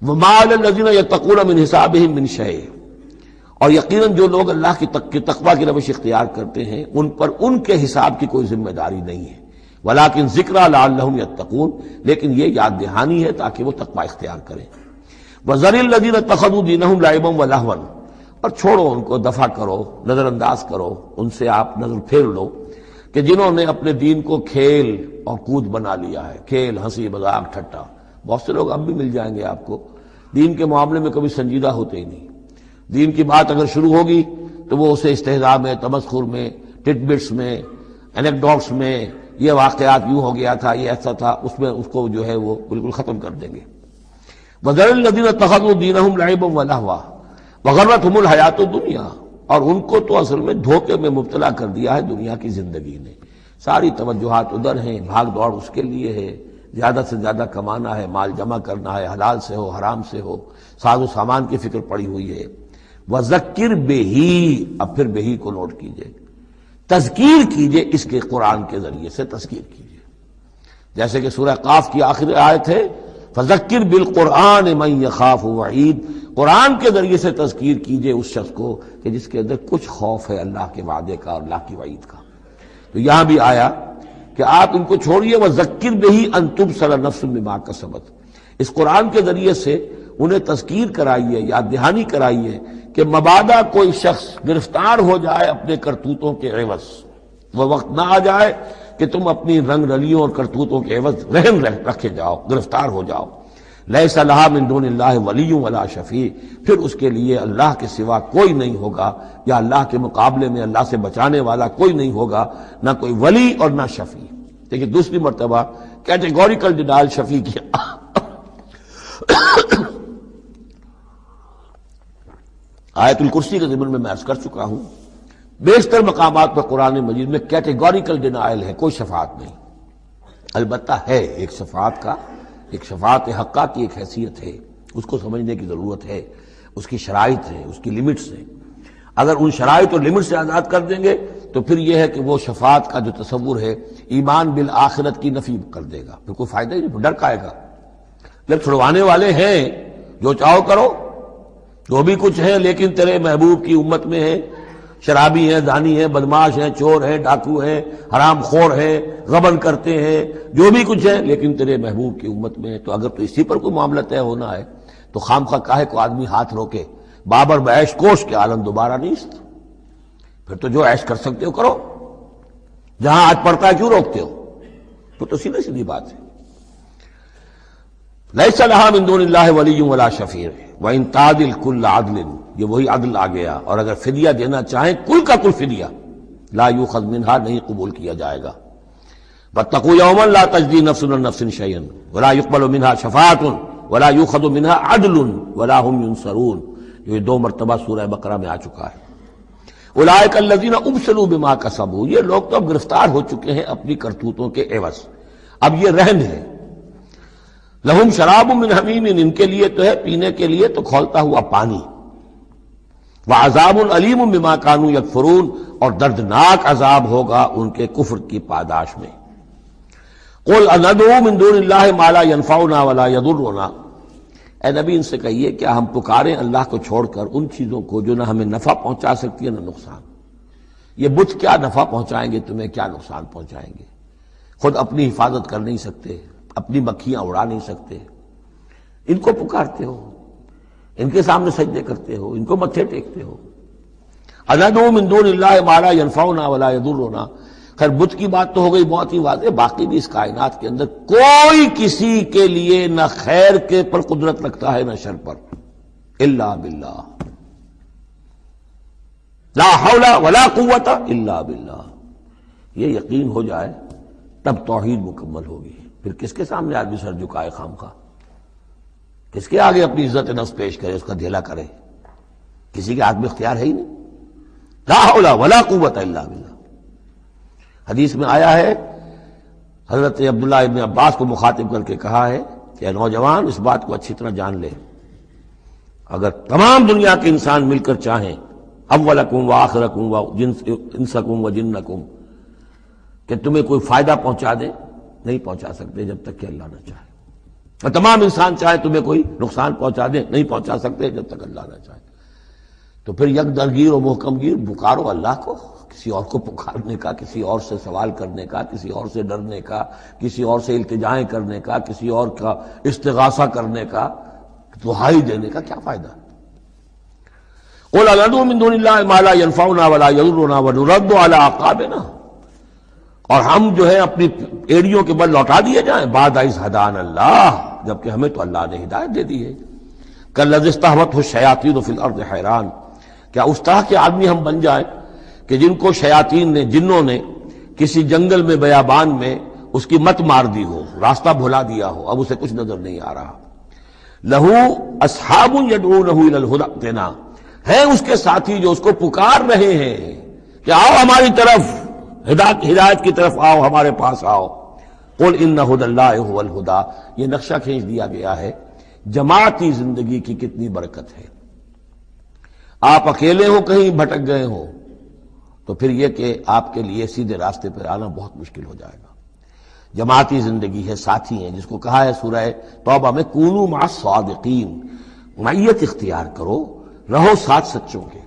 وما علی الذین یتقون من حسابہم من شیء، اور یقیناً جو لوگ اللہ کی تقوی کی روش اختیار کرتے ہیں ان پر ان کے حساب کی کوئی ذمہ داری نہیں ہے، ولیکن ذکریٰ لعلہم یتقون، لیکن یہ یاد دہانی ہے تاکہ وہ تقوی اختیار کریں۔ وذر الذین اتخذوا دینہم لعبا ولہوا، اور چھوڑو ان کو، دفع کرو، نظر انداز کرو، ان سے آپ نظر پھیر لو کہ جنہوں نے اپنے دین کو کھیل اور کود بنا لیا ہے، کھیل، ہنسی مذاق، ٹھٹا۔ بہت سے لوگ اب بھی مل جائیں گے آپ کو دین کے معاملے میں کبھی سنجیدہ ہوتے ہی نہیں، دین کی بات اگر شروع ہوگی تو وہ اسے استہزاء میں، تمسخر میں، ٹٹ بٹس میں، انیکڈوٹس میں، یہ واقعات یوں ہو گیا تھا، یہ ایسا تھا، اس میں اس کو جو ہے وہ بالکل ختم کر دیں گے۔ وَذَرِ الَّذِينَ اتَّخَذُوا دِينَهُمْ لَعِبًا وَلَهْوًا وَغَرَّتْهُمُ الْحَيَاةُ الدُّنْيَا، اور ان کو تو اصل میں دھوکے میں مبتلا کر دیا ہے دنیا کی زندگی نے، ساری توجہات ادھر ہیں، بھاگ دوڑ اس کے لیے ہے، زیادہ سے زیادہ کمانا ہے، مال جمع کرنا ہے، حلال سے ہو حرام سے ہو، ساز و سامان کی فکر پڑی ہوئی ہے۔ وَذَكِّرْ بِهِ، اب پھر بہی کو نوٹ کیجئے، تذکیر کیجئے، اس کے قرآن کے ذریعے سے تذکیر کیجئے، جیسے کہ سورہ قاف کی آخری آیت ہے فَذَكِّرْ بِالْقُرْآنِ مَنْ يَخَافُ وَعِيدٍ، قرآن کے ذریعے سے تذکیر کیجئے اس شخص کو کہ جس کے اندر کچھ خوف ہے اللہ کے وعدے کا اور اللہ کی وعید کا۔ تو یہاں بھی آیا کہ آپ ان کو چھوڑیے، وَذَكِّرْ بِهِ أَن تُبْصَرَ نَفْسٌ بِمَا كَسَبَتْ، اس قرآن کے ذریعے سے انہیں تذکیر کرائیے، یاد دہانی کرائیے کہ مبادا کوئی شخص گرفتار ہو جائے اپنے کرتوتوں کے عوض، وہ وقت نہ آ جائے کہ تم اپنی رنگ رلیوں اور کرتوتوں کے عوض رہن رکھے جاؤ، گرفتار ہو جاؤ۔ لیس لہا من دون اللہ ولی ولا شفیع، پھر اس کے لیے اللہ کے سوا کوئی نہیں ہوگا، یا اللہ کے مقابلے میں اللہ سے بچانے والا کوئی نہیں ہوگا، نہ کوئی ولی اور نہ شفیع۔ دیکھیں دوسری مرتبہ کیٹیگوریکل ڈینائل شفیع کی آیت الکرسی کے ضمن میں عرض کر چکا ہوں، بیشتر مقامات پر قرآن مجید میں کیٹیگوریکل ڈینائل ہے، کوئی شفاعت نہیں۔ البتہ ہے ایک شفاعت کا، ایک شفاعت حقہ کی ایک حیثیت ہے، اس کو سمجھنے کی ضرورت ہے، اس کی شرائط ہے، اس کی لیمٹس ہیں۔ اگر ان شرائط اور لیمٹ سے آزاد کر دیں گے تو پھر یہ ہے کہ وہ شفاعت کا جو تصور ہے ایمان بالآخرت کی نفی کر دے گا، پھر کوئی فائدہ ہی نہیں، ڈر کا آئے گا۔ جب چھڑوانے والے ہیں جو چاہو کرو، جو بھی کچھ ہے، لیکن تیرے محبوب کی امت میں ہے، شرابی ہیں، زانی ہیں، بدماش ہیں، چور ہیں، ڈاکو ہیں، حرام خور ہیں، غبن کرتے ہیں، جو بھی کچھ ہے، لیکن تیرے محبوب کی امت میں ہے، تو اگر تو اسی پر کوئی معاملہ طے ہونا ہے تو خام خواہ کاہے کو آدمی ہاتھ روکے؟ بابر بعیش کوش کے عالم دوبارہ نیست، پھر تو جو عیش کر سکتے ہو کرو، جہاں آج پڑتا ہے کیوں روکتے ہو؟ تو سیدھی سیدھی بات ہے۔ لیس لہا من دون اللہ ولی ولا شفیع وَإِن تَعْدِلْ كُلَّ عَدْلٍ، یہ وہی عدل آ گیا، اور اگر فدیہ دینا چاہیں کل کا کل فدیہ، لا یؤخذ منہا، نہیں قبول کیا جائے گا۔ وَاتَّقُوا يَوْمًا لَا تَجْزِي نَفْسٌ عَن نَفْسٍ شَيْئًا وَلَا يُقْبَلُ مِنْهَا شَفَاعَةٌ وَلَا يُؤْخَذُ مِنْهَا عَدْلٌ وَلَا هُمْ يُنصَرُونَ، یہ دو مرتبہ سورہ بقرہ میں آ چکا ہے۔ اولئک الذین ابسلوا بما کسبوا، یہ لوگ تو اب گرفتار ہو چکے ہیں اپنی کرتوتوں کے عوض، اب یہ رہن ہے۔ لہم شراب من حمیم، ان کے لیے تو ہے پینے کے لیے تو کھولتا ہوا پانی، وعذاب علیم بما کانوا یکفرون، اور دردناک عذاب ہوگا ان کے کفر کی پاداش میں۔ قل اندعو من دون اللہ ما لا ينفعنا ولا يضرنا، اے نبی ان سے کہیے کیا ہم پکاریں اللہ کو چھوڑ کر ان چیزوں کو جو نہ ہمیں نفع پہنچا سکتی ہے نہ نقصان؟ یہ بت کیا نفع پہنچائیں گے تمہیں، کیا نقصان پہنچائیں گے؟ خود اپنی حفاظت کر نہیں سکتے، اپنی مکھیاں اڑا نہیں سکتے، ان کو پکارتے ہو، ان کے سامنے سجدے کرتے ہو، ان کو متھے ٹیکتے ہو۔ اندعو من دون اللہ ما لا ينفعنا ولا يضرنا، خیر بت کی بات تو ہو گئی بہت ہی واضح، باقی بھی اس کائنات کے اندر کوئی کسی کے لیے نہ خیر کے پر قدرت رکھتا ہے نہ شر پر، الا باللہ، لا حول ولا قوت الا باللہ۔ یہ یقین ہو جائے تب توحید مکمل ہوگی، پھر کس کے سامنے آدمی سر جھکائے خام خواہ، کس کے آگے اپنی عزت نفس پیش کرے، اس کا دھیلا کرے؟ کسی کے ہاتھ میں اختیار ہے ہی نہیں، لا حول ولا قوت الا باللہ۔ حدیث میں آیا ہے، حضرت عبداللہ ابن عباس کو مخاطب کر کے کہا ہے کہ نوجوان اس بات کو اچھی طرح جان لے، اگر تمام دنیا کے انسان مل کر چاہیں، اولکم وآخرکم وانسکم وجنکم، کہ تمہیں کوئی فائدہ پہنچا دے، نہیں پہنچا سکتے جب تک کہ اللہ نہ چاہے۔ اور تمام انسان چاہے تمہیں کوئی نقصان پہنچا دے، نہیں پہنچا سکتے جب تک اللہ نہ چاہے۔ تو پھر یک درگیر و محکم گیر پکارو اللہ کو، کسی اور کو پکارنے کا، کسی اور سے سوال کرنے کا، کسی اور سے ڈرنے کا، کسی اور سے التجائیں کرنے کا، کسی اور کا استغاثہ کرنے کا، دہائی دینے کا کیا فائدہ؟ قُلْ أَنَدْعُو مِن دُونِ اللَّهِ مَا لَا يَنفَعُنَا وَلَا يَضُرُّنَا وَنُرَدُّ عَلَىٰ أَعْقَابِنَا، اور ہم جو ہے اپنی ایڑیوں کے بل لوٹا دیے جائیں بعد اذ ہدانا اللہ، جبکہ ہمیں تو اللہ نے ہدایت دے دی ہے۔ كَالَّذِي اسْتَهْوَتْهُ الشَّيَاطِينُ فِي الْأَرْضِ حَيْرَانٍ، کیا اس طرح کے آدمی ہم بن جائیں کہ جن کو شیاطین نے، جنوں نے کسی جنگل میں بیابان میں اس کی مت مار دی ہو، راستہ بھلا دیا ہو، اب اسے کچھ نظر نہیں آ رہا۔ لَهُ أَصْحَابٌ يَدْعُونَهُ إِلَى الْهُدَى ائْتِنَا، ہیں اس کے ساتھی جو اس کو پکار رہے ہیں کہ آؤ ہماری طرف، ہدایت کی طرف آؤ، ہمارے پاس آؤ۔ قُلْ إِنَّ هُدَى اللَّهِ هُوَ الْهُدَى، یہ نقشہ کھینچ دیا گیا ہے جماعتی زندگی کی کتنی برکت ہے۔ آپ اکیلے ہو، کہیں بھٹک گئے ہو، تو پھر یہ کہ آپ کے لیے سیدھے راستے پر آنا بہت مشکل ہو جائے گا۔ جماعتی زندگی ہے، ساتھی ہیں، جس کو کہا ہے سورہ توبہ میں کونوا مع الصادقین، معیت اختیار کرو، رہو ساتھ سچوں کے۔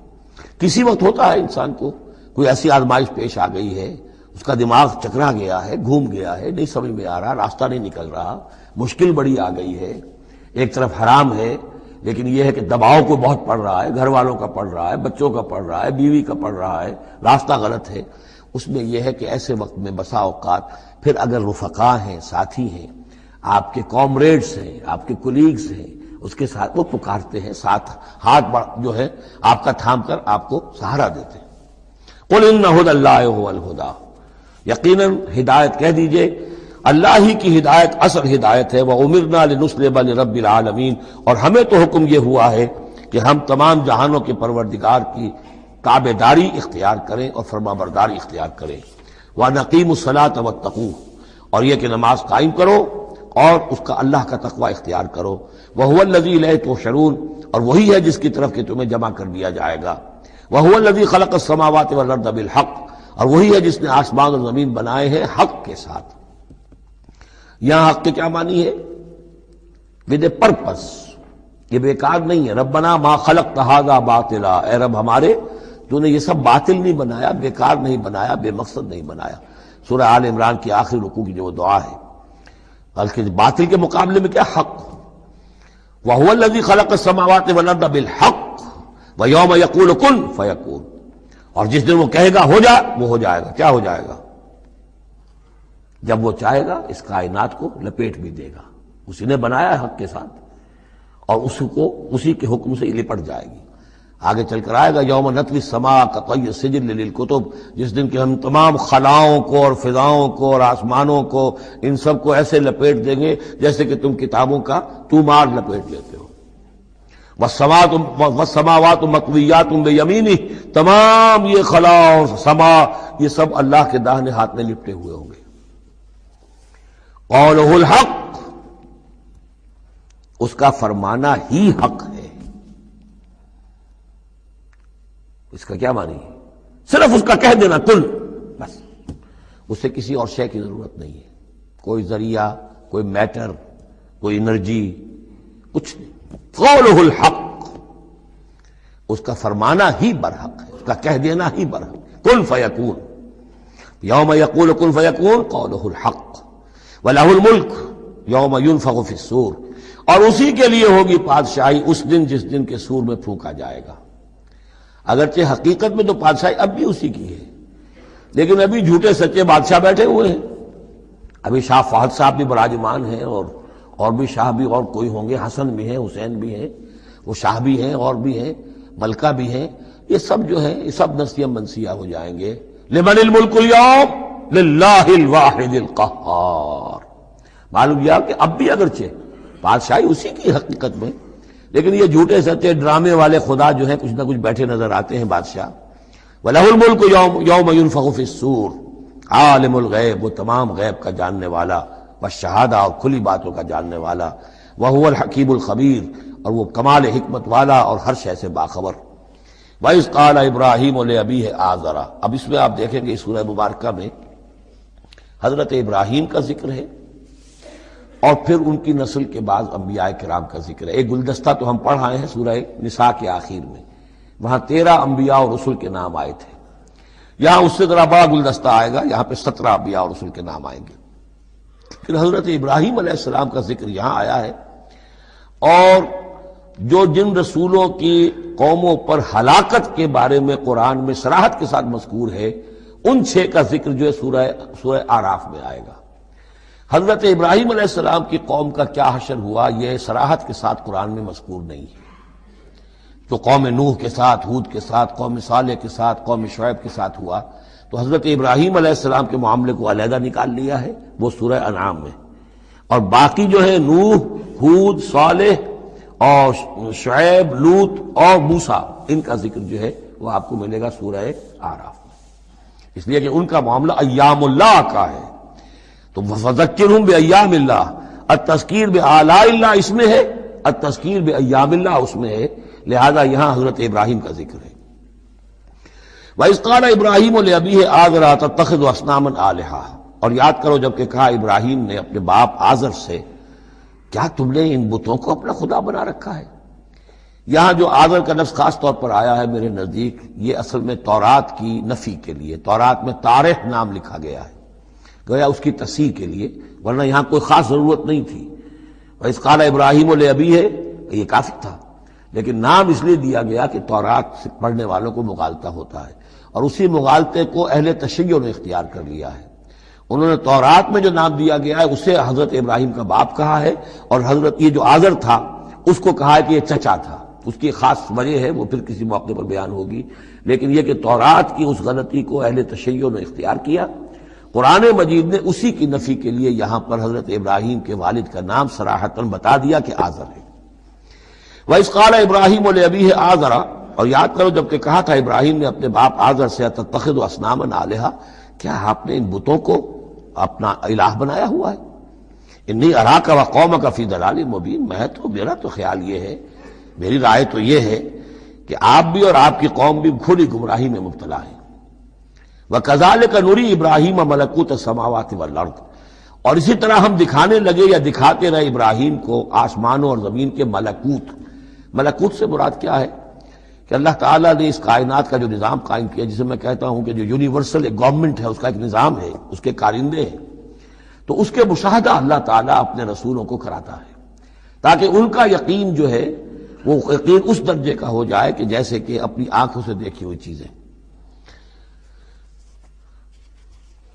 کسی وقت ہوتا ہے انسان کو کوئی ایسی آزمائش پیش آ گئی ہے، اس کا دماغ چکرا گیا ہے، گھوم گیا ہے، نہیں سمجھ میں آ رہا، راستہ نہیں نکل رہا، مشکل بڑی آ گئی ہے، ایک طرف حرام ہے لیکن یہ ہے کہ دباؤ کو بہت پڑ رہا ہے، گھر والوں کا پڑ رہا ہے، بچوں کا پڑ رہا ہے، بیوی کا پڑ رہا ہے، راستہ غلط ہے۔ اس میں یہ ہے کہ ایسے وقت میں بسا اوقات پھر اگر رفقا ہیں، ساتھی ہیں، آپ کے کامریڈز ہیں، آپ کے کولیگز ہیں، اس کے ساتھ وہ پکارتے ہیں، ساتھ ہاتھ جو ہے آپ کا تھام کر آپ کو سہارا دیتے ہیں۔ قُلْ إِنَّ هُدَى اللَّهِ هُوَ الْهُدَى، یقیناً ہدایت کہہ دیجئے اللہ ہی کی ہدایت اصل ہدایت ہے۔ وَأُمِرْنَا لِنُسْلِمَ لِرَبِّ الْعَالَمِينَ، اور ہمیں تو حکم یہ ہوا ہے کہ ہم تمام جہانوں کے پروردگار کی تابع داری اختیار کریں اور فرما برداری اختیار کریں۔ وَنَقِيمُ الصَّلَاةَ وَاتَّقُوهُ، اور یہ کہ نماز قائم کرو اور اس کا اللہ کا تقوی اختیار کرو۔ وَهُوَ الَّذِي إِلَيْهِ تُحْشَرُونَ، اور وہی ہے جس کی طرف کہ تمہیں جمع کر دیا جائے گا۔ وَهُوَ الَّذِي خَلَقَ السَّمَاوَاتِ وَالْأَرْضَ بِالْحَقِّ، اور وہی ہے جس نے آسمان اور زمین بنائے ہیں حق کے ساتھ۔ یہاں حق کے کیا معنی ہے؟ ود اے پرپس، یہ بیکار نہیں ہے۔ ربنا ما خلقت ھذا باطلا، اے رب ہمارے تو نے یہ سب باطل نہیں بنایا، بیکار نہیں بنایا، بے مقصد نہیں بنایا۔ سورہ آل عمران کی آخری رکوع کی جو وہ دعا ہے، بلکہ باطل کے مقابلے میں کیا؟ حق۔ وَهُوَ الَّذِي خَلَقَ السَّمَاوَاتِ وَالْأَرْضَ بِالْحَقِّ وَيَوْمَ يَقُولُ كُن فَيَكُونُ، اور جس دن وہ کہے گا ہو جا، وہ ہو جائے گا۔ کیا ہو جائے گا؟ جب وہ چاہے گا اس کائنات کو لپیٹ بھی دے گا، اسی نے بنایا ہے حق کے ساتھ، اور اس کو اسی کے حکم سے لپٹ جائے گی۔ آگے چل کر آئے گا یوم نطوی السماء کطی السجل للکتب، جس دن کہ ہم تمام خلاؤں کو اور فضاؤں کو اور آسمانوں کو، ان سب کو ایسے لپیٹ دیں گے جیسے کہ تم کتابوں کا تومار لپیٹ لیتے ہو۔ والسماوات مطویات بیمینہ، تمام یہ خلا اور سما یہ سب اللہ کے داہنے ہاتھ میں لپٹے ہوئے ہوں گے۔ قولہ الحق، اس کا فرمانا ہی حق ہے۔ اس کا کیا معنی ہے؟ صرف اس کا کہہ دینا کن، بس، اسے کسی اور شے کی ضرورت نہیں ہے، کوئی ذریعہ، کوئی میٹر، کوئی انرجی، کچھ نہیں۔ قولہ الحق، اس کا فرمانا ہی برحق ہے، اس کا کہہ دینا ہی برحق۔ کن فیکون، یوم یقول کن فیکون قولہ الحق، وَلَهُ الْمُلْكُ يَوْمَ يُنفَخُ فِي الصُّورِ، اور اسی کے لیے ہوگی بادشاہی اس دن جس دن کے سور میں پھونکا جائے گا۔ اگرچہ حقیقت میں تو بادشاہی اب بھی اسی کی ہے، لیکن ابھی جھوٹے سچے بادشاہ بیٹھے ہوئے ہیں۔ ابھی شاہ فہد صاحب بھی براجمان ہیں، اور بھی شاہ بھی اور کوئی ہوں گے، حسن بھی ہیں، حسین بھی ہیں، وہ شاہ بھی ہیں اور بھی ہیں، ملکہ بھی ہیں۔ یہ سب جو ہیں یہ سب نسیہ منسیہ ہو جائیں گے۔ لمن الملک اليوم للہ الواحد القہار، معلوم یہ کہ اب بھی اگرچہ بادشاہی اسی کی حقیقت میں، لیکن یہ جھوٹے سچے ڈرامے والے خدا جو ہیں کچھ نہ کچھ بیٹھے نظر آتے ہیں بادشاہ۔ وَلَهُ الْمُلْكُ يَوْمَ يُنفَخُ فِي الصُّورِ، عالم الغیب، وہ تمام غیب کا جاننے والا، والشہادہ، اور کھلی باتوں کا جاننے والا، وَهُوَ الْحَكِيمُ الْخَبِيرُ، اور وہ کمال حکمت والا اور ہر شے سے باخبر۔ وَإِذْ قَالَ إِبْرَاهِيمُ لِأَبِيهِ آزَرَ، اب اس میں آپ دیکھیں گے اس سورہ مبارکہ میں حضرت ابراہیم کا ذکر ہے، اور پھر ان کی نسل کے بعد انبیاء کرام کا ذکر ہے۔ ایک گلدستہ تو ہم پڑھ آئے ہیں سورہ نساء کے آخر میں، وہاں 13 انبیاء اور رسل کے نام آئے تھے۔ یہاں اس سے ذرا بڑا گلدستہ آئے گا، یہاں پہ 17 انبیاء اور رسل کے نام آئیں گے۔ پھر حضرت ابراہیم علیہ السلام کا ذکر یہاں آیا ہے، اور جو جن رسولوں کی قوموں پر ہلاکت کے بارے میں قرآن میں صراحت کے ساتھ مذکور ہے، ان 6 کا ذکر جو ہے سورہ اعراف میں آئے گا۔ حضرت ابراہیم علیہ السلام کی قوم کا کیا حشر ہوا، یہ صراحت کے ساتھ قرآن میں مذکور نہیں ہے۔ جو قوم نوح کے ساتھ، ہود کے ساتھ، قوم صالح کے ساتھ، قوم شعیب کے ساتھ ہوا، تو حضرت ابراہیم علیہ السلام کے معاملے کو علیحدہ نکال لیا ہے، وہ سورہ انعام میں، اور باقی جو ہے نوح، ہود، صالح اور شعیب، لوط اور موسیٰ، ان کا ذکر جو ہے وہ آپ کو ملے گا سورہ اعراف میں، اس لیے کہ ان کا معاملہ ایام اللہ کا ہے۔ تو فذکرہم بایام اللہ، التذکیر بآلاء اللہ اس میں ہے، التذکیر بایام اللہ اس میں ہے، لہذا یہاں حضرت ابراہیم کا ذکر ہے۔ وَإِذْ قَالَ إِبْرَاهِيمُ لِأَبِيهِ آزَرَ أَتَتَّخِذُ أَصْنَامًا آلِهَةً، اور یاد کرو جب کہ کہا ابراہیم نے اپنے باپ آزر سے، کیا تم نے ان بتوں کو اپنا خدا بنا رکھا ہے؟ یہاں جو آزر کا لفظ خاص طور پر آیا ہے میرے نزدیک، یہ اصل میں تورات کی نفی کے لیے، تورات میں تارح نام لکھا گیا ہے، گویا اس کی تصحیح کے لیے، ورنہ یہاں کوئی خاص ضرورت نہیں تھی۔ وَإِذْ قَالَ إِبْرَاهِيمُ لِأَبِيهِ، یہ کافی تھا، لیکن نام اس لیے دیا گیا کہ تورات سے پڑھنے والوں کو مغالطہ ہوتا ہے، اور اسی مغالطے کو اہل تشیع نے اختیار کر لیا ہے۔ انہوں نے تورات میں جو نام دیا گیا ہے اسے حضرت ابراہیم کا باپ کہا ہے، اور حضرت یہ جو آزر تھا اس کو کہا ہے کہ یہ چچا تھا۔ اس کی خاص وجہ ہے، وہ پھر کسی موقع پر بیان ہوگی، لیکن یہ کہ تورات کی اس غلطی کو اہل تشیع نے اختیار کیا۔ قرآن مجید نے اسی کی نفی کے لیے یہاں پر حضرت ابراہیم کے والد کا نام صراحتاً بتا دیا کہ آزر ہے۔ وَإِذْ قَالَ إِبْرَاهِيمُ لِأَبِيهِ آزَرَ، اور یاد کرو جب کہ کہا تھا ابراہیم نے اپنے باپ آزر سے، أَتَتَّخِذُ أَصْنَامًا آلِهَةً، کیا آپ نے ان بتوں کو اپنا الہ بنایا ہوا ہے؟ انی اراک وقومک فی ضلال مبین، میرا تو خیال یہ ہے، میری رائے تو یہ ہے کہ آپ بھی اور آپ کی قوم بھی کھلی گمراہی میں مبتلا ہے۔ وَكَذَلِكَ نُرِي إِبْرَاهِيمَ مَلَكُوتَ السَّمَاوَاتِ وَالْأَرْضِ، اور اسی طرح ہم دکھانے لگے یا دکھاتے رہے ابراہیم کو آسمانوں اور زمین کے ملکوت۔ ملکوت سے مراد کیا ہے کہ اللہ تعالیٰ نے اس کائنات کا جو نظام قائم کیا، جسے میں کہتا ہوں کہ جو یونیورسل ایک گورنمنٹ ہے، اس کا ایک نظام ہے، اس کے کارندے ہیں، تو اس کے مشاہدہ اللہ تعالیٰ اپنے رسولوں کو کراتا ہے، تاکہ ان کا یقین جو ہے وہ یقین اس درجے کا ہو جائے کہ جیسے کہ اپنی آنکھوں سے دیکھی ہوئی چیزیں۔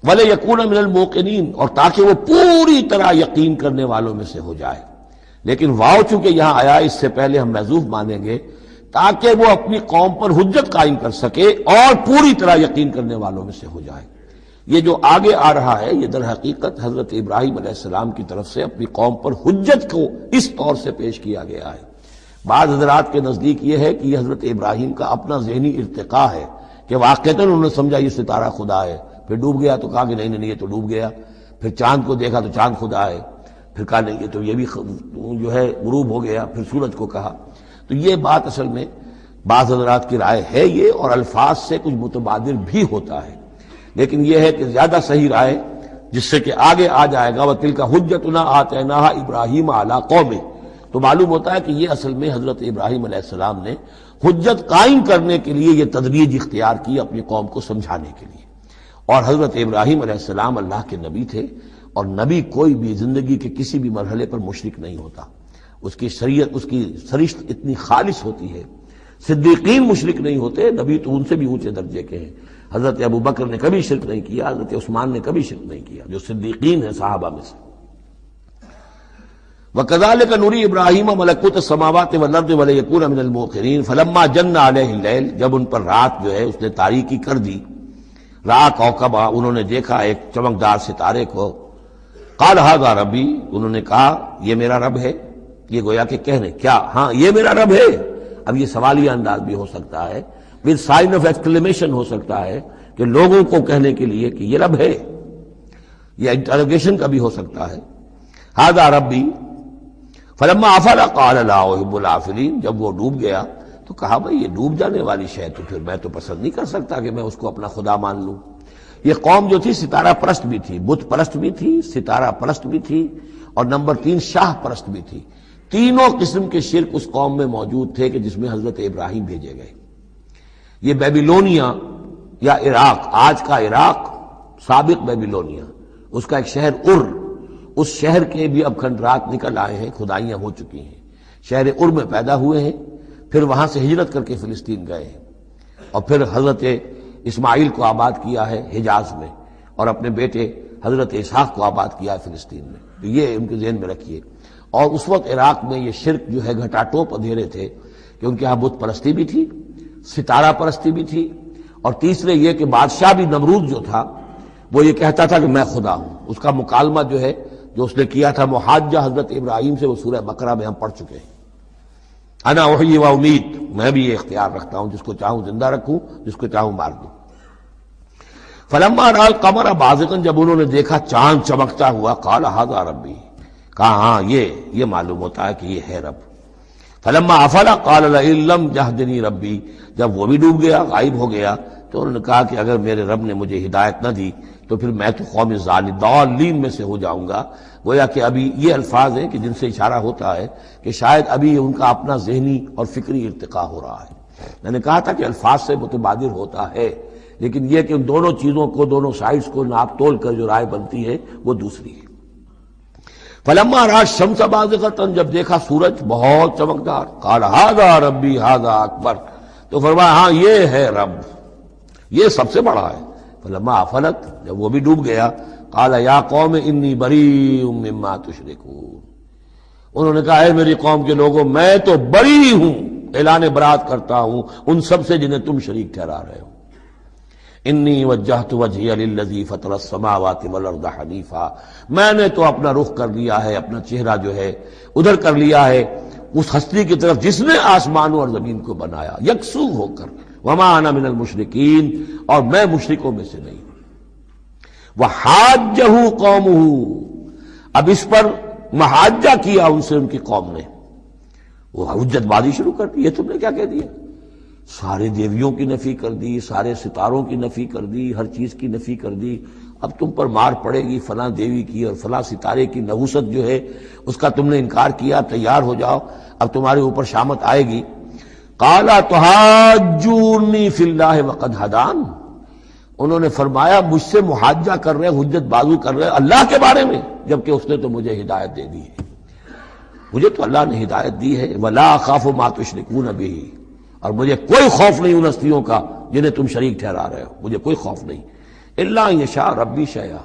وَلِيَكُونَ مِنَ الْمُوقِنِينَ، اور تاکہ وہ پوری طرح یقین کرنے والوں میں سے ہو جائے، لیکن واو چونکہ یہاں آیا، اس سے پہلے ہم محذوف مانیں گے، تاکہ وہ اپنی قوم پر حجت قائم کر سکے اور پوری طرح یقین کرنے والوں میں سے ہو جائے۔ یہ جو آگے آ رہا ہے یہ در حقیقت حضرت ابراہیم علیہ السلام کی طرف سے اپنی قوم پر حجت کو اس طور سے پیش کیا گیا ہے۔ بعض حضرات کے نزدیک یہ ہے کہ یہ حضرت ابراہیم کا اپنا ذہنی ارتقاء ہے کہ واقعتاً انہوں نے سمجھا یہ ستارہ خدا ہے، پھر ڈوب گیا تو کہا کہ نہیں یہ تو ڈوب گیا، پھر چاند کو دیکھا تو چاند خدا ہے، پھر کہا نہیں یہ تو یہ بھی جو ہے غروب ہو گیا، پھر سورج کو کہا۔ تو یہ بات اصل میں بعض حضرات کی رائے ہے یہ، اور الفاظ سے کچھ متبادر بھی ہوتا ہے، لیکن یہ ہے کہ زیادہ صحیح رائے جس سے کہ آگے آ جائے گا وَتِلْكَ حُجَّتُنَا آتَيْنَاهَا إِبْرَاهِيمَ عَلَىٰ قَوْمِهِ، تو معلوم ہوتا ہے کہ یہ اصل میں حضرت ابراہیم علیہ السلام نے حجت قائم کرنے کے لیے یہ تدریج اختیار کی اپنی قوم کو سمجھانے کے لیے۔ اور حضرت ابراہیم علیہ السلام اللہ کے نبی تھے، اور نبی کوئی بھی زندگی کے کسی بھی مرحلے پر مشرک نہیں ہوتا، اس کی شریعت، اس کی سرشت اتنی خالص ہوتی ہے۔ صدیقین مشرک نہیں ہوتے، نبی تو ان سے بھی اونچے درجے کے ہیں۔ حضرت ابو بکر نے کبھی شرک نہیں کیا، حضرت عثمان نے کبھی شرک نہیں کیا، جو صدیقین ہیں صحابہ میں سے۔ وَكَذَلِكَ نُرِي إِبْرَاهِيمَ مَلَكُوتَ السَّمَاوَاتِ وَالْأَرْضِ وَلِيَكُونَ مِنَ الْمُوقِنِينَ فَلَمَّا جَنَّ عَلَيْهِ اللَّيْلُ، جب ان پر رات جو ہے اس نے تاریکی کر دی، رَأَىٰ كَوْكَبًا، انہوں نے دیکھا ایک چمکدار ستارے کو، قَالَ هَٰذَا رَبِّي، انہوں نے کہا یہ میرا رب ہے۔ یہ گویا کہ کہنے کیا، ہاں یہ میرا رب ہے۔ اب یہ سوالیہ انداز بھی ہو سکتا ہے، with sign of exclamation ہو سکتا ہے کہ لوگوں کو کہنے کے لیے کہ یہ رب ہے، یہ انٹروگیشن کا بھی ہو سکتا ہے۔ هَٰذَا رَبِّي فَلَمَّا أَفَلَ قَالَ لَا أُحِبُّ الْآفِلِينَ، جب وہ ڈوب گیا تو کہا بھئی یہ ڈوب جانے والی شے تو پھر میں تو پسند نہیں کر سکتا کہ میں اس کو اپنا خدا مان لوں۔ یہ قوم جو تھی ستارہ پرست بھی تھی، بت پرست بھی تھی، ستارہ پرست بھی تھی، اور نمبر 3 شاہ پرست بھی تھی۔ تینوں قسم کے شرک اس قوم میں موجود تھے کہ جس میں حضرت ابراہیم بھیجے گئے۔ یہ بیبیلونیا یا عراق، آج کا عراق، سابق بیبیلونیا، اس کا ایک شہر اس شہر کے بھی اب کھنڈرات نکل آئے ہیں، کھدائیاں ہو چکی ہیں۔ شہر میں پیدا ہوئے ہیں، پھر وہاں سے ہجرت کر کے فلسطین گئے ہیں، اور پھر حضرت اسماعیل کو آباد کیا ہے حجاز میں، اور اپنے بیٹے حضرت اسحاق کو آباد کیا ہے فلسطین میں۔ تو یہ ان کے ذہن میں رکھیے۔ اور اس وقت عراق میں یہ شرک جو ہے گھٹا ٹوپ اندھیرے تھے کہ ان کے ہاں بت پرستی بھی تھی، ستارہ پرستی بھی تھی، اور تیسرے یہ کہ بادشاہ بھی نمرود جو تھا وہ یہ کہتا تھا کہ میں خدا ہوں۔ اس کا مکالمہ جو ہے جو اس نے کیا تھا محاجہ حضرت ابراہیم سے، وہ سورہ بقرہ میں ہم پڑھ چکے ہیں۔ انا احیی و امید، میں بھی یہ اختیار رکھتا ہوں، جس کو چاہوں زندہ رکھوں، جس کو چاہوں مار دوں۔ فلما رأى القمر بازغا، جب انہوں نے دیکھا چاند چمکتا ہوا، قال ھذا ربی، کہا ہاں یہ معلوم ہوتا ہے کہ یہ ہے رب۔ فلما افل قال لئن لم يهدني ربی، جب وہ بھی ڈوب گیا، غائب ہو گیا، تو انہوں نے کہا کہ اگر میرے رب نے مجھے ہدایت نہ دی تو پھر میں تو قوم ضالین میں سے ہو جاؤں گا۔ گویا کہ ابھی یہ الفاظ ہیں کہ جن سے اشارہ ہوتا ہے کہ شاید ابھی ان کا اپنا ذہنی اور فکری ارتقاء ہو رہا ہے۔ میں نے کہا تھا کہ الفاظ سے متبادر ہوتا ہے، لیکن یہ کہ ان دونوں چیزوں کو، دونوں سائڈز کو ناپ تول کر جو رائے بنتی ہے وہ دوسری ہے۔ فلما رأى الشمس بازغة، جب دیکھا سورج بہت چمکدار، قال ھذا ربی ھذا اکبر، تو فرمایا ہاں یہ ہے رب، یہ سب سے بڑا ہے۔ فلما افلت، جب وہ بھی ڈوب گیا، قال یا قوم انی بریء مما تشرکون، انہوں نے کہا اے میری قوم کے لوگوں، میں تو بری ہوں، اعلان برات کرتا ہوں ان سب سے جنہیں تم شریک ٹھہرا رہے ہو۔ انی وجہت وجہی للذی فطر السماوات والارض حنیفا، میں نے تو اپنا رخ کر لیا ہے، اپنا چہرہ جو ہے ادھر کر لیا ہے اس ہستی کی طرف جس نے آسمانوں اور زمین کو بنایا، یکسو ہو کر، وما انا من المشرکین، اور میں مشرکوں میں سے نہیں ہوں۔ وحاجہ قومہ، اب اس پر محاجہ کیا ان سے ان کی قوم نے، وہ حجت بازی شروع کر دی، یہ تم نے کیا کہہ دیا؟ سارے دیویوں کی نفی کر دی، سارے ستاروں کی نفی کر دی، ہر چیز کی نفی کر دی، اب تم پر مار پڑے گی فلاں دیوی کی اور فلاں ستارے کی نحوست جو ہے اس کا تم نے انکار کیا، تیار ہو جاؤ، اب تمہارے اوپر شامت آئے گی۔ قال تحاجونی فی اللہ وقد ہدان، انہوں نے فرمایا مجھ سے محاجہ کر رہے، حجت بازو کر رہے اللہ کے بارے میں، جبکہ اس نے تو مجھے ہدایت دے دی ہے، مجھے تو اللہ نے ہدایت دی ہے۔ ولا اخاف ما تشرکون بہ، اور مجھے کوئی خوف نہیں ان ہستیوں کا جنہیں تم شریک ٹھہرا رہے ہو، مجھے کوئی خوف نہیں۔ الا ان یشاء ربی شیئا،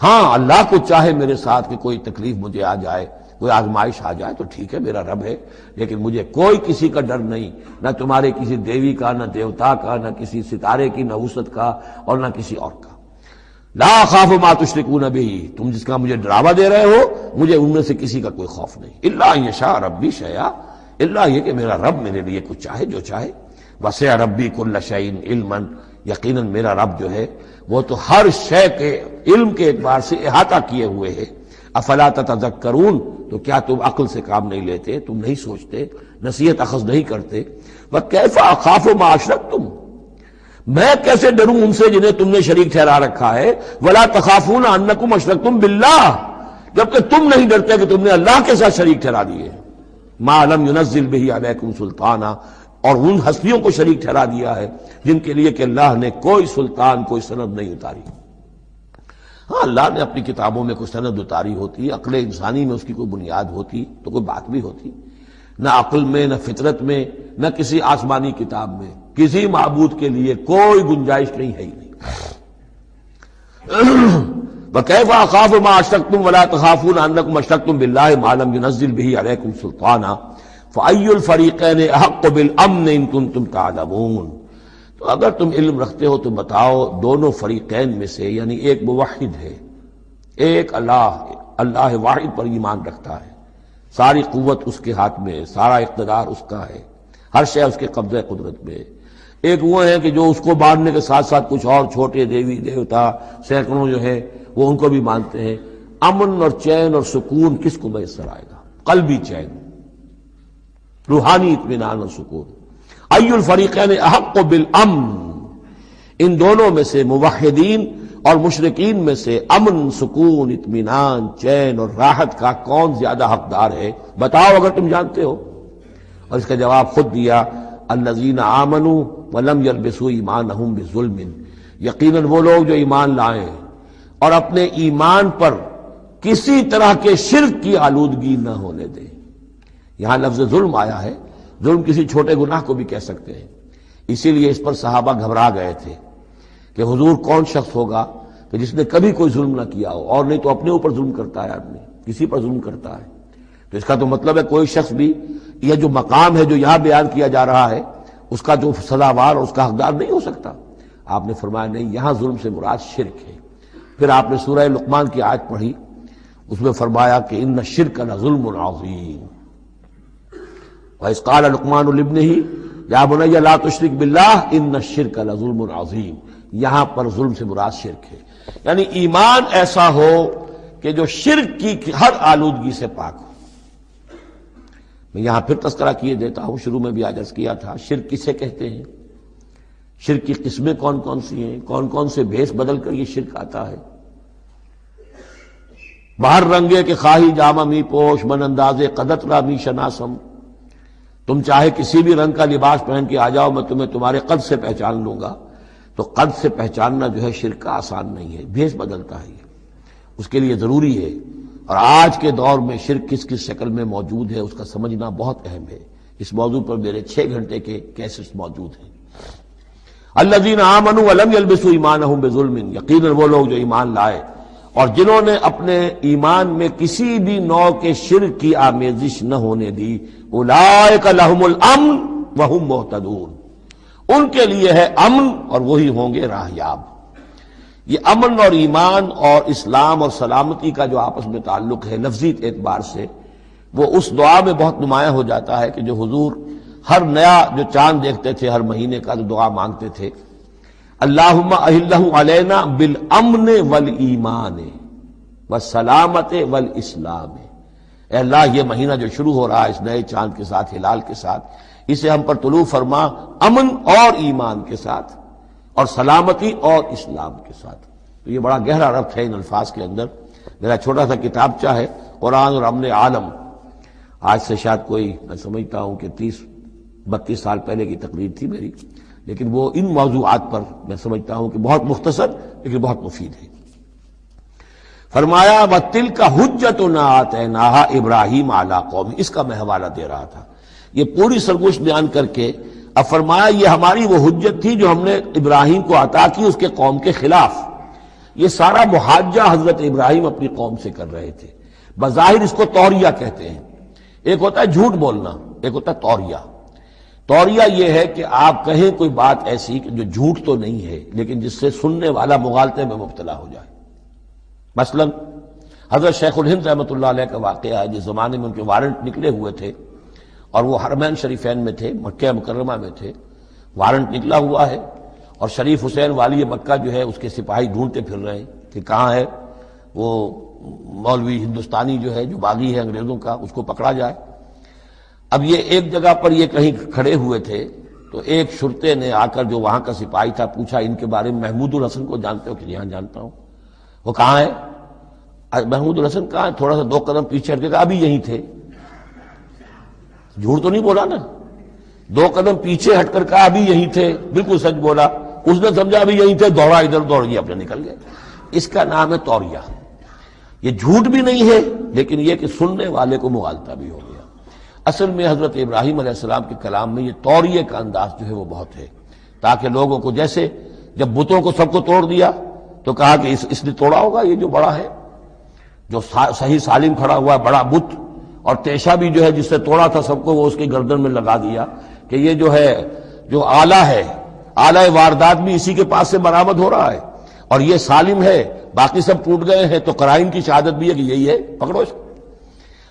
ہاں اللہ کو چاہے میرے ساتھ کہ کوئی تکلیف مجھے آ جائے، کوئی آزمائش آ جائے تو ٹھیک ہے، میرا رب ہے، لیکن مجھے کوئی کسی کا ڈر نہیں، نہ تمہارے کسی دیوی کا، نہ دیوتا کا، نہ کسی ستارے کی نحوست کا، اور نہ کسی اور کا۔ لا اخاف ما تشرکون بہ، تم جس کا مجھے ڈراوا دے رہے ہو مجھے ان میں سے کسی کا کوئی خوف نہیں۔ الا ان یشاء ربی شیئا، اللہ یہ کہ میرا رب میرے لیے کچھ چاہے جو چاہے۔ وسع ربی کل شیء علما، یقیناً میرا رب جو ہے وہ تو ہر شے کے علم کے اعتبار سے احاطہ کیے ہوئے ہے۔ افلا تتذکرون، تو کیا تم عقل سے کام نہیں لیتے، تم نہیں سوچتے، نصیحت اخذ نہیں کرتے؟ وکیف اخاف ما اشرکتم، میں کیسے ڈروں ان سے جنہیں تم نے شریک ٹھہرا رکھا ہے۔ ولا تخافون انکم اشرکتم باللہ، جبکہ تم نہیں ڈرتے کہ تم نے اللہ کے ساتھ شریک ٹھہرا دیے۔ ما لم ينزل به علیکم سلطانا، اور ان ہستیوں کو شریک ٹھہرا دیا ہے جن کے لیے کہ اللہ نے کوئی سلطان، کوئی سند نہیں اتاری۔ ہاں اللہ نے اپنی کتابوں میں کوئی سند اتاری ہوتی، عقل انسانی میں اس کی کوئی بنیاد ہوتی تو کوئی بات بھی ہوتی، نہ عقل میں، نہ فطرت میں، نہ کسی آسمانی کتاب میں کسی معبود کے لیے کوئی گنجائش نہیں ہے ہی نہیں۔ وَكَيْفَ أَخَافُ مَا أَشْرَكْتُمْ وَلَا تَخَافُونَ أَنَّكُمْ أَشْرَكْتُمْ بِاللَّهِ مَا لَمْ يُنَزِّلْ بِهِ عَلَيْكُمْ سُلْطَانًا فَأَيُّ الْفَرِيقَيْنِ أَحَقُّ بِالْأَمْنِ إِن كُنتُمْ تَعْلَمُونَ، تو اگر تم علم رکھتے ہو تو بتاؤ دونوں فریقین میں سے، یعنی ایک موحد ہے، ایک اللہ واحد پر ایمان رکھتا ہے، ساری قوت اس کے ہاتھ میں ہے، سارا اقتدار اس کا ہے، ہر شے اس کے قبضہ قدرت میں ہے۔ ایک وہ ہے کہ جو اس کو ماننے کے ساتھ ساتھ کچھ اور چھوٹے دیوی دیوتا سینکڑوں جو ہے وہ ان کو بھی مانتے ہیں۔ امن اور چین اور سکون کس کو میسر آئے گا؟ قلبی چین، روحانی اطمینان اور سکون۔ ای الفریقین احق بالامن، ان دونوں میں سے موحدین اور مشرکین میں سے امن، سکون، اطمینان، چین اور راحت کا کون زیادہ حقدار ہے؟ بتاؤ اگر تم جانتے ہو۔ اور اس کا جواب خود دیا، الذین آمنوا ولم یلبسوا ایمانہم بظلم، یقیناً وہ لوگ جو ایمان لائیں اور اپنے ایمان پر کسی طرح کے شرک کی آلودگی نہ ہونے دیں۔ یہاں لفظ ظلم آیا ہے، ظلم کسی چھوٹے گناہ کو بھی کہہ سکتے ہیں، اسی لیے اس پر صحابہ گھبرا گئے تھے کہ حضور کون شخص ہوگا کہ جس نے کبھی کوئی ظلم نہ کیا ہو، اور نہیں تو اپنے اوپر ظلم کرتا ہے، آدمی کسی پر ظلم کرتا ہے۔ تو اس کا تو مطلب ہے کوئی شخص بھی یہ جو مقام ہے جو یہاں بیان کیا جا رہا ہے اس کا جو سزاوار اور اس کا حقدار نہیں ہو سکتا۔ آپ نے فرمایا نہیں، یہاں ظلم سے مراد شرک ہے۔ پھر آپ نے سورہ لقمان کی آیت پڑھی، اس میں فرمایا کہ ان الشرک لظلم عظیم، وَإِذْ قَالَ لُقْمَانُ لِابْنِهِ يَا بُنَيَّ لَا تُشْرِكْ بِاللَّهِ إِنَّ الشِّرْكَ لَظُلْمٌ عَظِيمٌ۔ یہاں پر ظلم سے مراد شرک ہے، یعنی ایمان ایسا ہو کہ جو شرک کی ہر آلودگی سے پاک ہو۔ میں یہاں پھر تذکرہ کیے دیتا ہوں، شروع میں بھی عرض کیا تھا، شرک کسے کہتے ہیں، شرک کی قسمیں کون کون سی ہیں، کون کون سے بھیس بدل کر یہ شرک آتا ہے۔ باہر رنگے کے خواہی جامہ می پوش، من اندازے قدت را می شناسم، تم چاہے کسی بھی رنگ کا لباس پہن کے آ جاؤ، میں تمہیں تمہارے قد سے پہچان لوں گا۔ تو قد سے پہچاننا جو ہے شرک کا آسان نہیں ہے، بھیس بدلتا ہے یہ، اس کے لیے ضروری ہے۔ اور آج کے دور میں شرک کس کس شکل میں موجود ہے اس کا سمجھنا بہت اہم ہے۔ اس موضوع پر میرے 6 گھنٹے کے کیسٹس موجود ہیں۔ الذین آمنوا ولم یلبسوا ایمانہم بظلم، یقیناً وہ لوگ جو ایمان لائے اور جنہوں نے اپنے ایمان میں کسی بھی نوع کے شرک کی آمیزش نہ ہونے دی، اولئک لہم الامن وہم مہتدون، ان کے لیے ہے امن اور وہی ہوں گے راہیاب۔ یہ امن اور ایمان اور اسلام اور سلامتی کا جو آپس میں تعلق ہے لفظی اعتبار سے، وہ اس دعا میں بہت نمایاں ہو جاتا ہے کہ جو حضور ہر نیا جو چاند دیکھتے تھے ہر مہینے کا جو دعا مانگتے تھے، اللہم اہلہ علینا بالامن والایمان والسلامت والاسلام، اے اللہ یہ مہینہ جو شروع ہو رہا ہے اس نئے چاند کے ساتھ، ہلال کے ساتھ، اسے ہم پر طلوع فرما امن اور ایمان کے ساتھ اور سلامتی اور اسلام کے ساتھ۔ تو یہ بڑا گہرا ربط ہے ان الفاظ کے اندر۔ میرا چھوٹا سا کتابچہ ہے قرآن اور امن عالم، آج سے شاید کوئی میں سمجھتا ہوں کہ 30-32 سال پہلے کی تقریر تھی میری، لیکن وہ ان موضوعات پر میں سمجھتا ہوں کہ بہت مختصر لیکن بہت مفید ہے۔ فرمایا وَتِلْكَ حُجَّتُنَا آتَيْنَاهَا إِبْرَاهِيمَ عَلَىٰ قَوْمِهِ، اس کا میں حوالہ دے رہا تھا۔ یہ پوری سرگوش بیان کر کے اب فرمایا یہ ہماری وہ حجت تھی جو ہم نے ابراہیم کو عطا کی اس کے قوم کے خلاف۔ یہ سارا محاجہ حضرت ابراہیم اپنی قوم سے کر رہے تھے۔ بظاہر اس کو توریہ کہتے ہیں، ایک ہوتا ہے جھوٹ بولنا، ایک ہوتا ہے توریہ۔ توریہ یہ ہے کہ آپ کہیں کوئی بات ایسی کہ جو جھوٹ تو نہیں ہے لیکن جس سے سننے والا مغالطے میں مبتلا ہو جائے۔ مثلا حضرت شیخ الہند رحمۃ اللہ علیہ کا واقعہ ہے، جس زمانے میں ان کے وارنٹ نکلے ہوئے تھے اور وہ حرمین شریفین میں تھے، مکہ مکرمہ میں تھے، وارنٹ نکلا ہوا ہے اور شریف حسین والی مکہ جو ہے اس کے سپاہی ڈھونڈتے پھر رہے ہیں کہ کہاں ہے وہ مولوی ہندوستانی جو ہے جو باغی ہے انگریزوں کا، اس کو پکڑا جائے۔ اب یہ ایک جگہ پر یہ کہیں کھڑے ہوئے تھے تو ایک شرطے نے آ کر جو وہاں کا سپاہی تھا پوچھا ان کے بارے میں محمود الحسن کو جانتے ہو؟ کہ جی ہاں جانتا ہوں۔ وہ کہاں ہے؟ محمود الحسن کہاں ہے؟ تھوڑا سا 2 قدم پیچھے ہٹ کے کہا ابھی یہیں تھے۔ جھوٹ تو نہیں بولا نا، 2 قدم پیچھے ہٹ کر کہا ابھی یہیں تھے، بالکل سچ بولا۔ اس نے سمجھا ابھی یہیں تھے، دوڑا ادھر دوڑ گیا اپنے نکل گئے۔ اس کا نام ہے توریہ۔ یہ جھوٹ بھی نہیں ہے لیکن یہ کہ سننے والے کو مغالطہ بھی ہو گیا۔ اصل میں حضرت ابراہیم علیہ السلام کے کلام میں یہ توریہ کا انداز جو ہے وہ بہت ہے، تاکہ لوگوں کو جیسے جب بتوں کو سب کو توڑ دیا تو کہا کہ اس نے توڑا ہوگا، یہ جو بڑا ہے جو صحیح سالم کھڑا ہوا ہے بڑا بت، اور تیشہ بھی جو ہے جس سے توڑا تھا سب کو وہ اس کی گردن میں لگا دیا کہ یہ جو ہے جو آلہ ہے، آلہ واردات بھی اسی کے پاس سے برآمد ہو رہا ہے اور یہ سالم ہے، باقی سب ٹوٹ گئے ہیں، تو قرائن کی شہادت بھی ہے کہ یہی ہے، پکڑو اس کو۔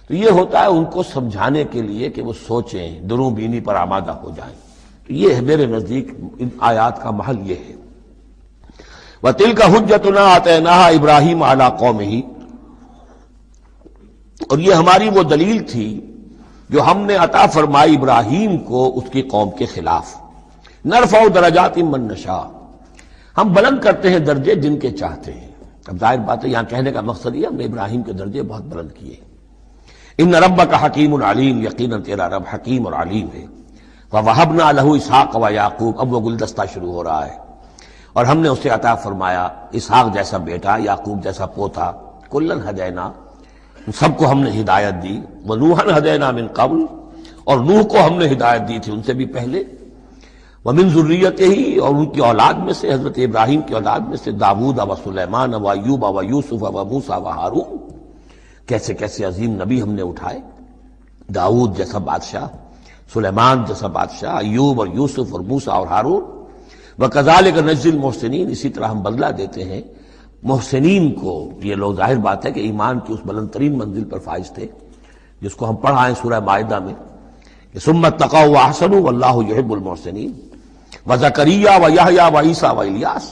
تو یہ ہوتا ہے ان کو سمجھانے کے لیے کہ وہ سوچیں، دروں بینی پر آمادہ ہو جائیں۔ تو یہ ہے میرے نزدیک ان آیات کا محل یہ ہے۔ وَتِلْكَ حُجَّتُنَا آتَيْنَاهَا إِبْرَاهِيمَ عَلَىٰ قَوْمِهِ، اور یہ ہماری وہ دلیل تھی جو ہم نے عطا فرمائی ابراہیم کو اس کی قوم کے خلاف۔ نرفع درجات من نشاء، ہم بلند کرتے ہیں درجے جن کے چاہتے ہیں. اب ظاہر بات ہے یہاں کہنے کا مقصد یہ ہم نے ابراہیم کے درجے بہت بلند کیے. ان ربک حکیم علیم، یقیناً تیرا رب حکیم اور علیم ہے. وَوَهَبْنَا لَهُ اسحاق وَيَعْقُوبَ، اب وہ گلدستہ شروع ہو رہا ہے. اور ہم نے اسے عطا فرمایا اسحاق جیسا بیٹا، یعقوب جیسا پوتا. کلن ہدینا، سب کو ہم نے ہدایت دی. وَنُوحًا ہدینا من قبل، اور نوح کو ہم نے ہدایت دی تھی ان سے بھی پہلے. ومن ذریتہ، اور ان کی اولاد میں سے، حضرت ابراہیم کی اولاد میں سے، داؤد و سلیمان و ایوب و یوسف و موسیٰ و ہارون. کیسے کیسے عظیم نبی ہم نے اٹھائے. داؤد جیسا بادشاہ، سلیمان جیسا بادشاہ، ایوب اور یوسف اور موسیٰ اور ہارون. وکذالک نجزی المحسنین، اسی طرح ہم بدلہ دیتے ہیں محسنین کو. یہ لوگ ظاہر بات ہے کہ ایمان کی اس بلند ترین منزل پر فائز تھے جس کو ہم پڑھا ہے سورہ مائدہ میں کہ ثم اتقوا واحسنوا واللہ یحب المحسنین. وزکریا و یحییٰ و عیسیٰ و الیاس،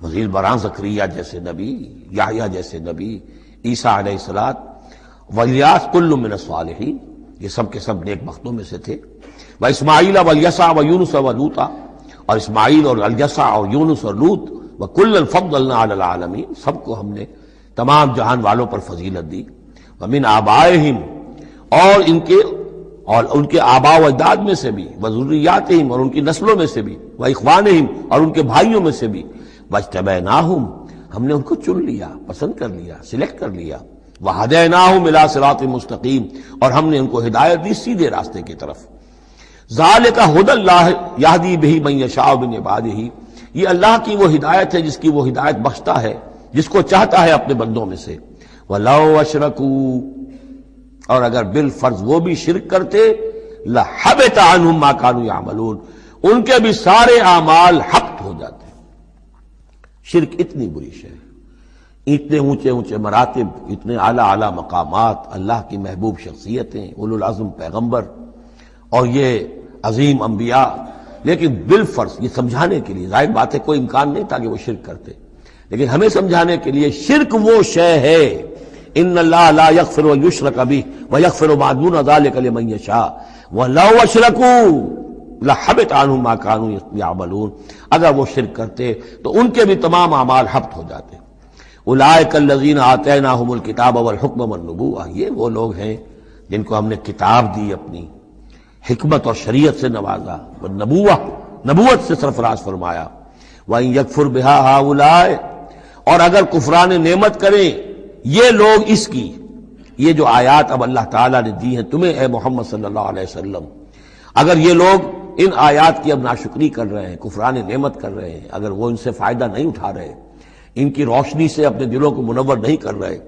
مزید برآں زکریا جیسے نبی، یحییٰ جیسے نبی، عیسیٰ علیہ السلام و الیاس کل من الصالحین، یہ سب کے سب نیک بختوں میں سے تھے. و اسماعیل و الیسع و یونس و لوطا، اور اسماعیل اور الیسع اور یونس اور لوط. وکلا فضلنا علی العالمین، سب کو ہم نے تمام جہان والوں پر فضیلت دی. ومن آبائہم، اور ان کے آباء و اجداد میں سے بھی. وذریاتہم، اور ان کی نسلوں میں سے بھی. واخوانہم، اور ان کے بھائیوں میں سے بھی. واجتبیناہم، ہم نے ان کو چن لیا، پسند کر لیا، سلیکٹ کر لیا. وہدیناہم الی صراط مستقیم، اور ہم نے ان کو ہدایت دی سیدھے راستے کی طرف. ذالک ھدی اللہ یہدی بہ من یشاء من عبادہ، یہ اللہ کی وہ ہدایت ہے جس کی وہ ہدایت بخشتا ہے جس کو چاہتا ہے اپنے بندوں میں سے. وَلَوْ أَشْرَكُوا، اور اگر بالفرض وہ بھی شرک کرتے، لَحَبِطَ عَنْهُمْ مَا كَانُوا يَعْمَلُونَ، ان کے بھی سارے اعمال حبط ہو جاتے. شرک اتنی بری شے، اتنے اونچے اونچے مراتب، اتنے اعلیٰ اعلیٰ مقامات، اللہ کی محبوب شخصیتیں، اولو العزم پیغمبر اور یہ عظیم انبیاء. لیکن بالفرض یہ سمجھانے کے لیے، ظاہر بات ہے کوئی امکان نہیں تھا کہ وہ شرک کرتے، لیکن ہمیں سمجھانے کے لیے شرک وہ شے ہے. ان اللہ لا یغفر ان یشرک بہ ویغفر ما دون ذلک لمن یشاء ولو اشرکوا لحبط عنہم ما كانوا یعملون، اگر وہ شرک کرتے تو ان کے بھی تمام اعمال حبط ہو جاتے. اولئک الذین آتیناہم الکتاب والحکم والنبوۃ، یہ وہ لوگ ہیں جن کو ہم نے کتاب دی، اپنی حکمت اور شریعت سے نوازا، نبوت سے سرفراز فرمایا. وَإِن يَكْفُرْ بِهَا هَؤُلَاءِ، اور اگر کفران نعمت کریں یہ لوگ اس کی، یہ جو آیات اب اللہ تعالیٰ نے دی ہیں تمہیں اے محمد صلی اللہ علیہ وسلم، اگر یہ لوگ ان آیات کی اب ناشکری کر رہے ہیں، کفران نعمت کر رہے ہیں، اگر وہ ان سے فائدہ نہیں اٹھا رہے، ان کی روشنی سے اپنے دلوں کو منور نہیں کر رہے،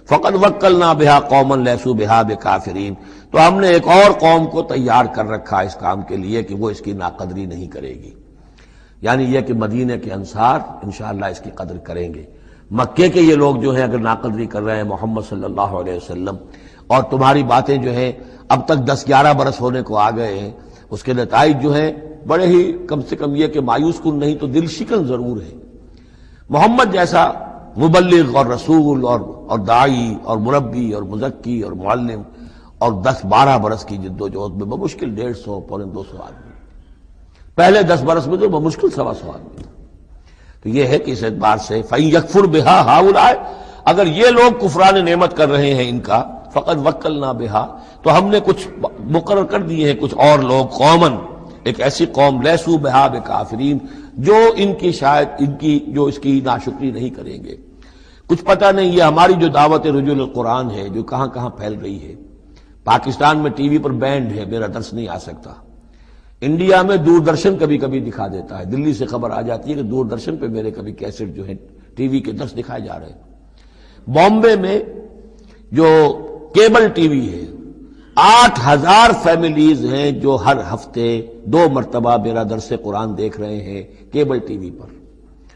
فقد وکلنا بہا قوما لیسوا بہا بکافرین، تو ہم نے ایک اور قوم کو تیار کر رکھا اس کام کے لیے کہ وہ اس کی ناقدری نہیں کرے گی. یعنی یہ کہ مدینہ کے انصار انشاءاللہ اس کی قدر کریں گے. مکے کے یہ لوگ جو ہیں اگر ناقدری کر رہے ہیں محمد صلی اللہ علیہ وسلم، اور تمہاری باتیں جو ہیں اب تک 10-11 برس ہونے کو آ گئے ہیں، اس کے نتائج جو ہیں بڑے ہی کم سے کم یہ کہ مایوس کن نہیں تو دل شکن ضرور ہے. محمد جیسا مبلغ اور رسول اور داعی اور مربی اور مزکی اور معلم، اور 10-12 برس کی جد و جہد میں بمشکل 150-200 آدمی، پہلے 10 برس میں تو بمشکل 125 آدمی تھا. تو یہ ہے کہ اس اعتبار سے فَإِن يَكْفُرْ بِهَا هَؤُلَاءِ، اگر یہ لوگ کفران نعمت کر رہے ہیں ان کا، فقد وکلنا بہا، تو ہم نے کچھ مقرر کر دیے ہیں کچھ اور لوگ، قومن، ایک ایسی قوم، لیسوا بہا بکافرین، جو ان کی شاید جو اس کی ناشکری نہیں کریں گے. کچھ پتہ نہیں یہ ہماری جو دعوت رجوع القرآن ہے جو کہاں کہاں پھیل رہی ہے. پاکستان میں ٹی وی پر بینڈ ہے، میرا درس نہیں آ سکتا. انڈیا میں دوردرشن کبھی کبھی دکھا دیتا ہے، دلی سے خبر آ جاتی ہے کہ دوردرشن پہ میرے کبھی کیسٹ جو ہے ٹی وی کے درس دکھائے جا رہے ہیں. بامبے میں جو کیبل ٹی وی ہے، 8000 فیملیز ہیں جو ہر ہفتے 2 مرتبہ میرا درس قرآن دیکھ رہے ہیں کیبل ٹی وی پر.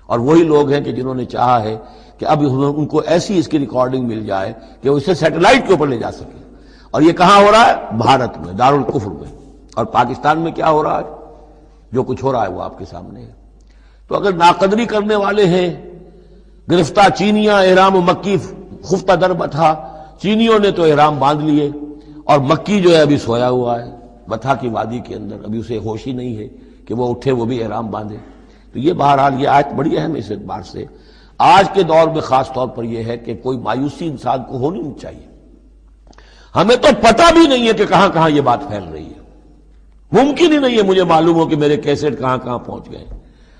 اور وہی لوگ ہیں کہ جنہوں نے چاہا ہے کہ اب ان کو ایسی اس کی ریکارڈنگ مل جائے کہ وہ اسے سیٹلائٹ کے اوپر لے جا سکے. اور یہ کہاں ہو رہا ہے؟ بھارت میں، دارالکفر میں. اور پاکستان میں کیا ہو رہا ہے؟ جو کچھ ہو رہا ہے وہ آپ کے سامنے ہے. تو اگر ناقدری کرنے والے ہیں، گرفتہ چینیاں، احرام مکی خفتہ در بتھا، چینیوں نے تو احرام باندھ لیے اور مکی جو ہے ابھی سویا ہوا ہے بتھا کی وادی کے اندر، ابھی اسے ہوش ہی نہیں ہے کہ وہ اٹھے وہ بھی احرام باندھے. تو یہ بہرحال یہ آیت بڑی اہم ہے اس اعتبار سے، آج کے دور میں خاص طور پر یہ ہے کہ کوئی مایوسی انسان کو ہونی نہیں چاہیے۔ ہمیں تو پتہ بھی نہیں ہے کہ کہاں کہاں یہ بات پھیل رہی ہے، ممکن ہی نہیں ہے مجھے معلوم ہو کہ میرے کیسٹ کہاں کہاں پہنچ گئے۔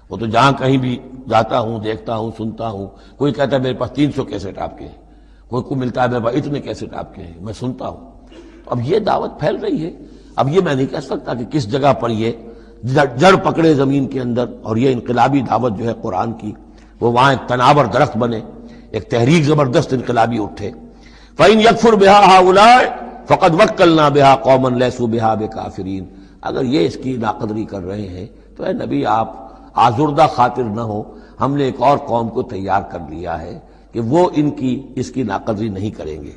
وہ تو جہاں کہیں بھی جاتا ہوں، دیکھتا ہوں، سنتا ہوں، کوئی کہتا ہے میرے پاس 300 کیسٹ آپ کے ہیں، کوئی کو ملتا ہے میرے پاس اتنے کیسٹ آپ کے ہیں، میں سنتا ہوں۔ اب یہ دعوت پھیل رہی ہے، اب یہ میں نہیں کہہ سکتا کہ کس جگہ پر یہ جڑ پکڑے زمین کے اندر اور یہ انقلابی دعوت جو ہے قرآن کی وہ وہاں ایک تناور درخت بنے، ایک تحریک زبردست انقلابی اٹھے۔ فَإِن يَكْفُرْ بِهَا هَؤُلَاءِ فَقَدْ وَكَّلْنَا بِهَا قَوْمًا لَيْسُوا بِهَا بِكَافِرِينَ۔ اگر یہ اس کی ناقدری کر رہے ہیں تو اے نبی آپ آزردہ خاطر نہ ہو، ہم نے ایک اور قوم کو تیار کر لیا ہے کہ وہ اس کی ناقدری نہیں کریں گے۔